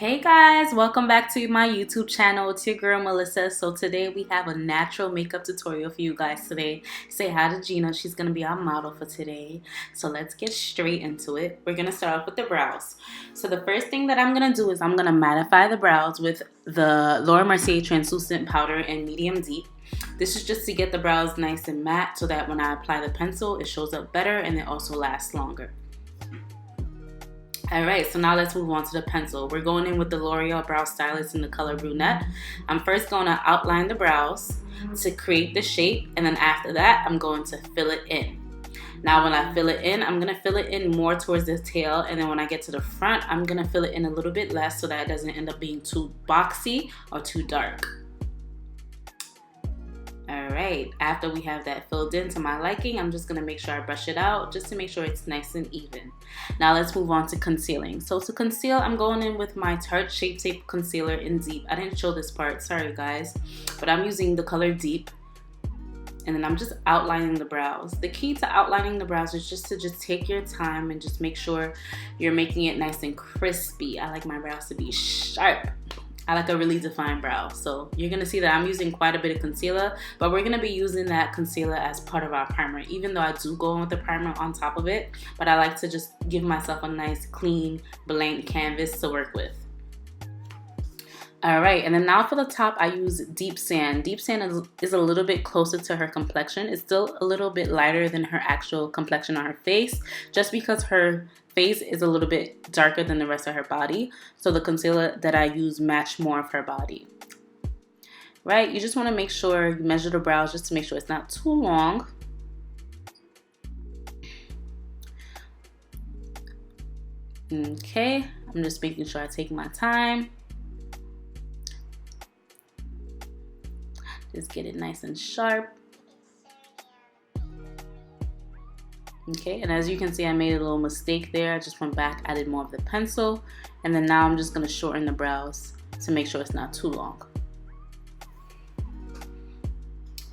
Hey guys, welcome back to my YouTube channel. It's your girl Melissa. So today we have a natural makeup tutorial for you guys today. Say hi to Gina. She's going to be our model for today. So let's get straight into it. We're going to start off with the brows. So the first thing that I'm going to do is I'm going to mattify the brows with the Laura Mercier translucent powder in medium deep. This is just to get the brows nice and matte so that when I apply the pencil, it shows up better and it also lasts longer. Alright, so now let's move on to the pencil. We're going in with the L'Oreal Brow Stylist in the color Brunette. I'm first going to outline the brows to create the shape, and then after that, I'm going to fill it in. Now when I fill it in, I'm going to fill it in more towards the tail, and then when I get to the front, I'm going to fill it in a little bit less so that it doesn't end up being too boxy or too dark. Alright, after we have that filled in to my liking, I'm just going to make sure I brush it out just to make sure it's nice and even. Now let's move on to concealing. So to conceal, I'm going in with my Tarte Shape Tape Concealer in Deep. I didn't show this part, sorry guys, but I'm using the color Deep. And then I'm just outlining the brows. The key to outlining the brows is just to take your time and just make sure you're making it nice and crispy. I like my brows to be sharp. I like a really defined brow. So you're going to see that I'm using quite a bit of concealer, but we're going to be using that concealer as part of our primer, even though I do go in with the primer on top of it. But I like to just give myself a nice clean blank canvas to work with. Alright, and then now for the top, I use Deep Sand. Deep Sand is a little bit closer to her complexion. It's still a little bit lighter than her actual complexion on her face, just because her face is a little bit darker than the rest of her body. So the concealer that I use match more of her body. Right, you just want to make sure you measure the brows just to make sure it's not too long. Okay, I'm just making sure I take my time. Just get it nice and sharp. Okay, and as you can see, I made a little mistake there. I just went back, added more of the pencil, and then now I'm just going to shorten the brows to make sure it's not too long.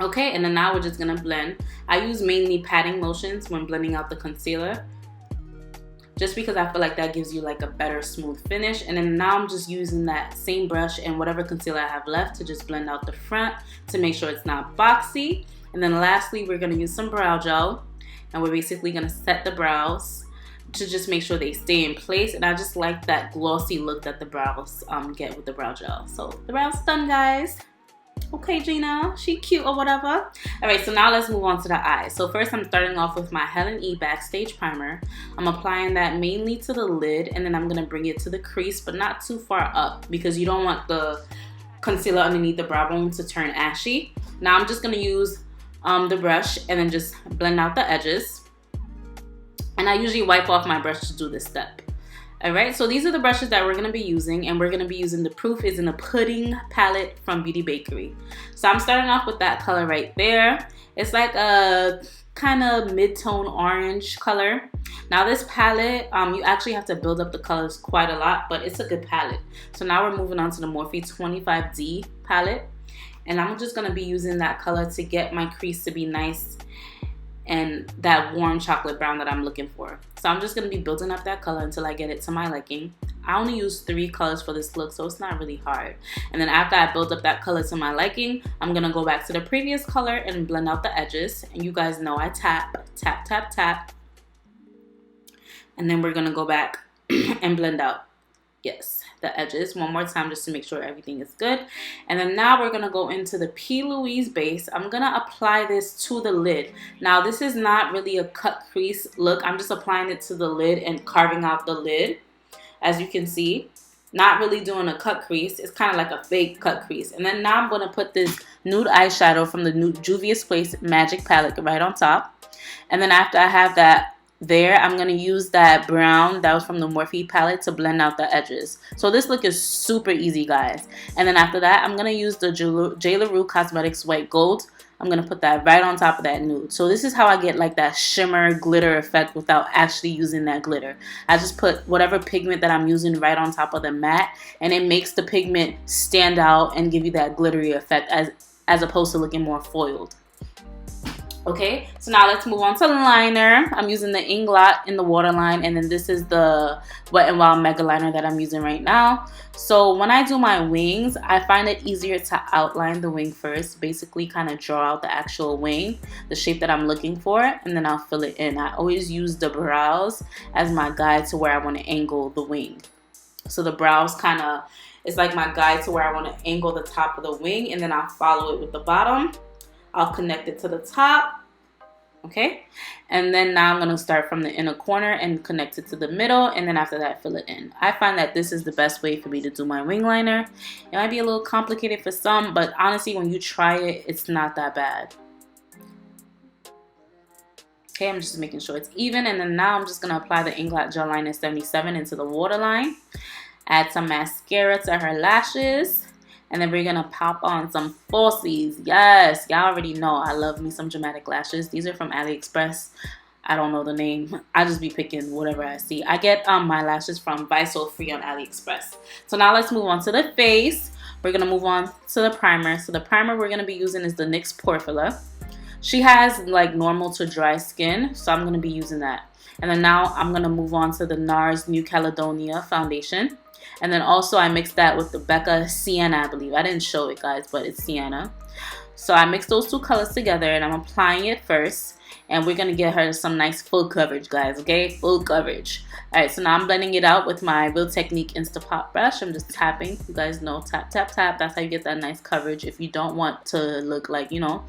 Okay, and then now we're just going to blend. I use mainly patting motions when blending out the concealer, just because I feel like that gives you like a better smooth finish. And then now I'm just using that same brush and whatever concealer I have left to just blend out the front to make sure it's not boxy. And then lastly, we're going to use some brow gel, and we're basically going to set the brows to just make sure they stay in place. And I just like that glossy look that the brows get with the brow gel. So the brows done, guys. Okay, Gina, she cute or whatever. Alright, so now let's move on to the eyes. So first I'm starting off with my Helen E Backstage Primer. I'm applying that mainly to the lid, and then I'm going to bring it to the crease, but not too far up because you don't want the concealer underneath the brow bone to turn ashy. Now I'm just going to use the brush and then just blend out the edges. And I usually wipe off my brush to do this step. Alright, so these are the brushes that we're going to be using, and we're going to be using the Proof is in the Pudding palette from Bakerie. So I'm starting off with that color right there. It's like a kind of mid-tone orange color. Now this palette, you actually have to build up the colors quite a lot, but it's a good palette. So now we're moving on to the Morphe 25D palette, and I'm just going to be using that color to get my crease to be nice and that warm chocolate brown that I'm looking for. So I'm just going to be building up that color until I get it to my liking. I only use 3 colors for this look, so it's not really hard. And then after I build up that color to my liking, I'm going to go back to the previous color and blend out the edges. And you guys know I tap, tap, tap, tap. And then we're going to go back and blend out, yes, the edges one more time just to make sure everything is good. And then now we're going to go into the P. Louise base. I'm going to apply this to the lid. Now this is not really a cut crease look. I'm just applying it to the lid and carving out the lid, as you can see. Not really doing a cut crease. It's kind of like a fake cut crease. And then now I'm going to put this nude eyeshadow from the Juvia's Place Magic Palette right on top. And then after I have that there, I'm going to use that brown that was from the Morphe palette to blend out the edges. So this look is super easy, guys. And then after that, I'm going to use the J. LaRue Cosmetics White Gold. I'm going to put that right on top of that nude. So this is how I get like that shimmer glitter effect without actually using that glitter. I just put whatever pigment that I'm using right on top of the matte, and it makes the pigment stand out and give you that glittery effect as opposed to looking more foiled. Okay, so now let's move on to liner. I'm using the Inglot in the waterline, and then this is the Wet n Wild megaliner that I'm using right now. So when I do my wings, I find it easier to outline the wing first, basically kind of draw out the actual wing, the shape that I'm looking for, and then I'll fill it in. I always use the brows as my guide to where I want to angle the wing. So the brows kind of is like my guide to where I want to angle the top of the wing, and then I'll follow it with the bottom. I'll connect it to the top, okay? And then now I'm going to start from the inner corner and connect it to the middle, and then after that, fill it in. I find that this is the best way for me to do my wing liner. It might be a little complicated for some, but honestly, when you try it, it's not that bad. Okay, I'm just making sure it's even, and then now I'm just going to apply the Inglot Gel Liner 77 into the waterline. Add some mascara to her lashes. And then we're going to pop on some falsies. Yes, y'all already know I love me some dramatic lashes. These are from AliExpress. I don't know the name. I just be picking whatever I see. I get my lashes from Buy So Free on AliExpress. So now let's move on to the face. We're going to move on to the primer. So the primer we're going to be using is the NYX Porphyra. She has like normal to dry skin, so I'm going to be using that. And then now I'm going to move on to the NARS New Caledonia foundation. And then also I mixed that with the Becca Sienna, I believe. I didn't show it, guys, but it's Sienna. So I mixed those two colors together, and I'm applying it first. And we're going to get her some nice full coverage, guys, okay? Full coverage. All right, so now I'm blending it out with my Real Technique Instapot brush. I'm just tapping. You guys know, tap, tap, tap. That's how you get that nice coverage. If you don't want to look like, you know,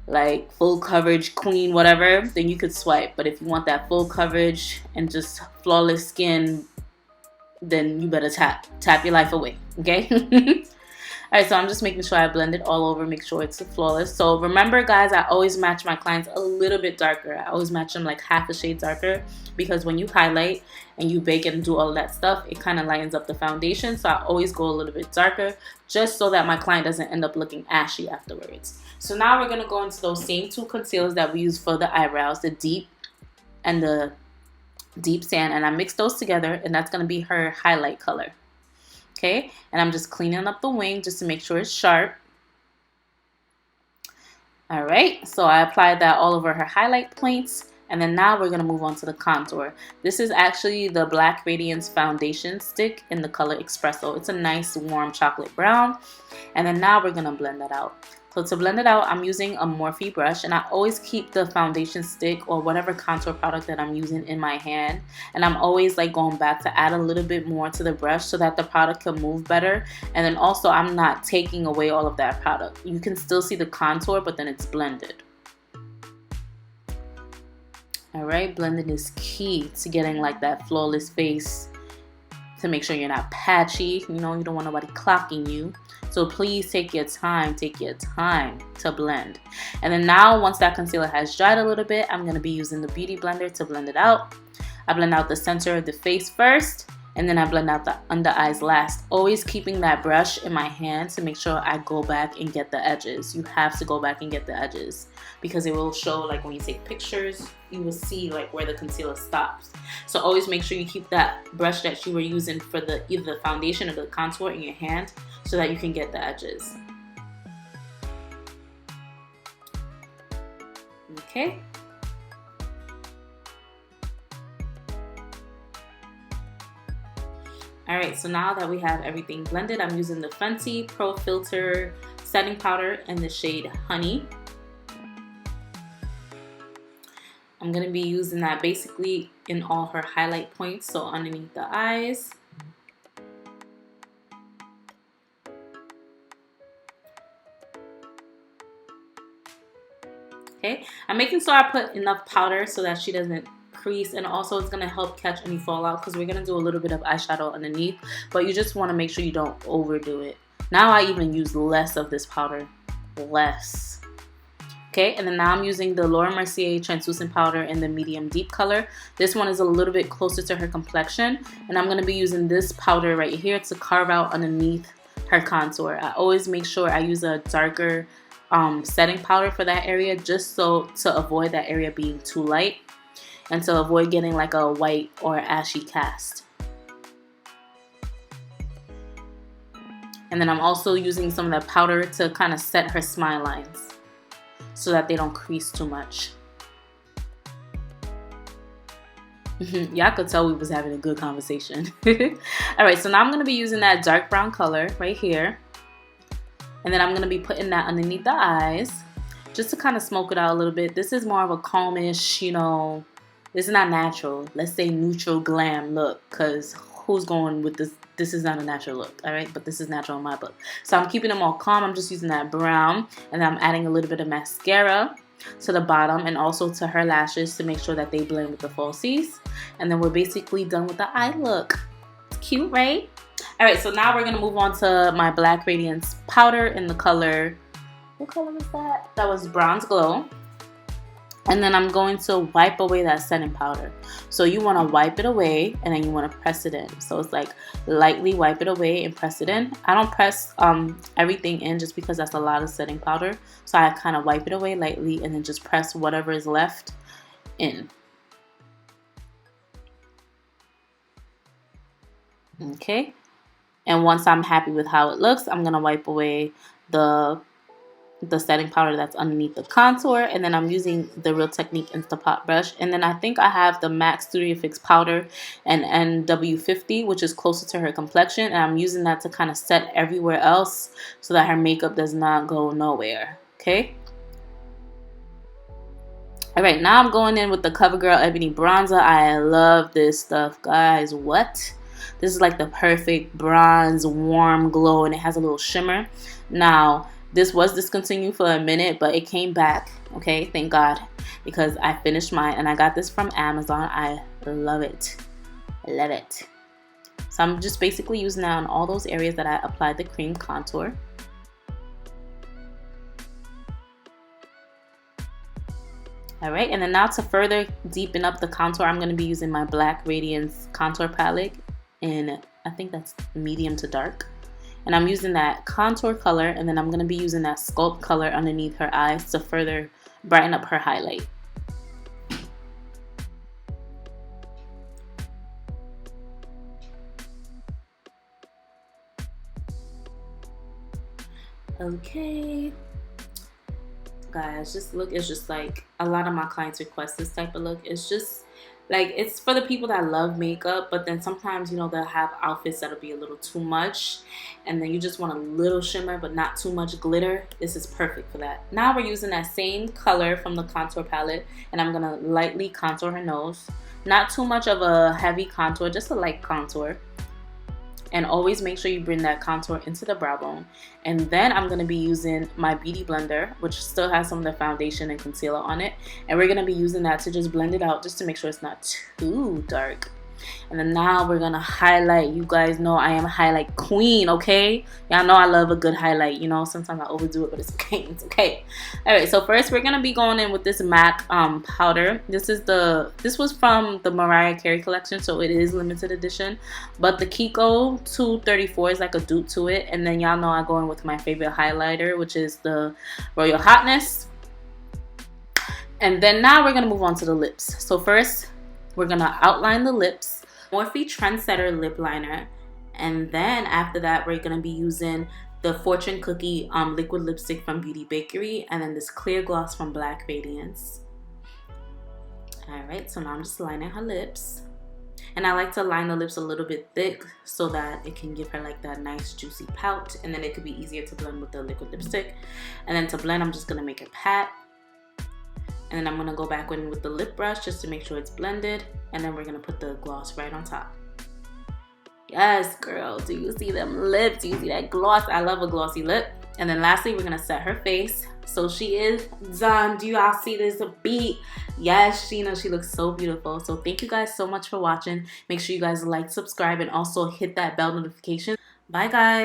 like full coverage queen, whatever, then you could swipe. But if you want that full coverage and just flawless skin, then you better tap your life away, okay? All right, so I'm just making sure I blend it all over, make sure it's flawless. So remember, guys, I always match my clients a little bit darker. I always match them like half a shade darker, because when you highlight and you bake and do all of that stuff, it kind of lightens up the foundation. So I always go a little bit darker, just so that my client doesn't end up looking ashy afterwards. So now we're gonna go into those same two concealers that we use for the eyebrows, the Deep and the Deep Sand, and I mixed those together, and that's going to be her highlight color. Okay, and I'm just cleaning up the wing just to make sure it's sharp. All right, so I applied that all over her highlight points, and then now we're going to move on to the contour. This is actually the Black Radiance foundation stick in the color Expresso. It's a nice warm chocolate brown, and then now we're going to blend that out. So to blend it out, I'm using a Morphe brush, and I always keep the foundation stick or whatever contour product that I'm using in my hand. And I'm always like going back to add a little bit more to the brush so that the product can move better. And then also I'm not taking away all of that product. You can still see the contour, but then it's blended. All right, blending is key to getting like that flawless face, to make sure you're not patchy. You know, you don't want nobody clocking you. So please take your time to blend. And then now, once that concealer has dried a little bit, I'm going to be using the Beauty Blender to blend it out. I blend out the center of the face first, and then I blend out the under eyes last. Always keeping that brush in my hand to make sure I go back and get the edges. You have to go back and get the edges, because it will show, like when you take pictures, you will see like where the concealer stops. So always make sure you keep that brush that you were using for either the foundation or the contour in your hand, so that you can get the edges. Okay. All right, so now that we have everything blended, I'm using the Fenty Pro Filter setting powder in the shade Honey. I'm going to be using that basically in all her highlight points, so underneath the eyes. Okay, I'm making sure I put enough powder so that she doesn't crease, and also it's going to help catch any fallout, because we're going to do a little bit of eyeshadow underneath, but you just want to make sure you don't overdo it. Now I even use less of this powder, less. Okay, and then now I'm using the Laura Mercier translucent powder in the medium deep color. This one is a little bit closer to her complexion, and I'm going to be using this powder right here to carve out underneath her contour. I always make sure I use a darker setting powder for that area, just so to avoid that area being too light and to avoid getting like a white or ashy cast. And then I'm also using some of that powder to kind of set her smile lines. so that they don't crease too much. Y'all could tell we was having a good conversation. Alright, so now I'm going to be using that dark brown color right here. And then I'm going to be putting that underneath the eyes just to kind of smoke it out a little bit. This is more of a calmish, you know, this is not natural. Let's say neutral glam look, because who's going with this? This is not a natural look, alright? But this is natural in my book. So I'm keeping them all calm. I'm just using that brown. And then I'm adding a little bit of mascara to the bottom and also to her lashes to make sure that they blend with the falsies. And then we're basically done with the eye look. It's cute, right? Alright, so now we're going to move on to my Black Radiance powder in the color, what color was that? That was Bronze Glow. And then I'm going to wipe away that setting powder. So you want to wipe it away and then you want to press it in. So it's like lightly wipe it away and press it in. I don't press everything in just because that's a lot of setting powder. So I kind of wipe it away lightly and then just press whatever is left in. Okay. And once I'm happy with how it looks, I'm going to wipe away the setting powder that's underneath the contour, and then I'm using the Real Technique Instapot brush, and then I think I have the MAC Studio Fix powder and NW50, which is closer to her complexion, and I'm using that to kind of set everywhere else so that her makeup does not go nowhere. Okay. Alright, now I'm going in with the CoverGirl Ebony Bronzer. I love this stuff, guys. What? This is like the perfect bronze warm glow, and it has a little shimmer. Now this was discontinued for a minute, but it came back, okay? Thank God, because I finished mine, and I got this from Amazon. I love it. I love it. So I'm just basically using that on all those areas that I applied the cream contour. Alright, and then now to further deepen up the contour, I'm going to be using my Black Radiance contour palette in, I think that's medium to dark. And I'm using that contour color, and then I'm going to be using that sculpt color underneath her eyes to further brighten up her highlight. Okay. Guys, this look is just like, a lot of my clients request this type of look. It's just like, it's for the people that love makeup, but then sometimes, you know, they'll have outfits that'll be a little too much, and then you just want a little shimmer but not too much glitter. This is perfect for that. Now we're using that same color from the contour palette, and I'm gonna lightly contour her nose. Not too much of a heavy contour, just a light contour. And always make sure you bring that contour into the brow bone. And then I'm going to be using my Beauty Blender, which still has some of the foundation and concealer on it. And we're going to be using that to just blend it out, just to make sure it's not too dark. And then now we're going to highlight. You guys know I am a highlight queen, okay? Y'all know I love a good highlight. You know, sometimes I overdo it, but it's okay. It's okay. Alright, so first we're going to be going in with this MAC powder. This was from the Mariah Carey collection, so it is limited edition. But the Kiko 234 is like a dupe to it. And then y'all know I go in with my favorite highlighter, which is the Royal Hotness. And then now we're going to move on to the lips. So first, we're going to outline the lips. Morphe Trendsetter lip liner. And then after that, we're going to be using the Fortune Cookie liquid lipstick from Bakerie. And then this clear gloss from Black Radiance. Alright, so now I'm just lining her lips. And I like to line the lips a little bit thick so that it can give her like that nice juicy pout. And then it could be easier to blend with the liquid lipstick. And then to blend, I'm just going to make it pat. And then I'm going to go back in with the lip brush just to make sure it's blended. And then we're going to put the gloss right on top. Yes, girl. Do you see them lips? Do you see that gloss? I love a glossy lip. And then lastly, we're going to set her face. So she is done. Do y'all see this beat? Yes, Sheena. She looks so beautiful. So thank you guys so much for watching. Make sure you guys like, subscribe, and also hit that bell notification. Bye, guys.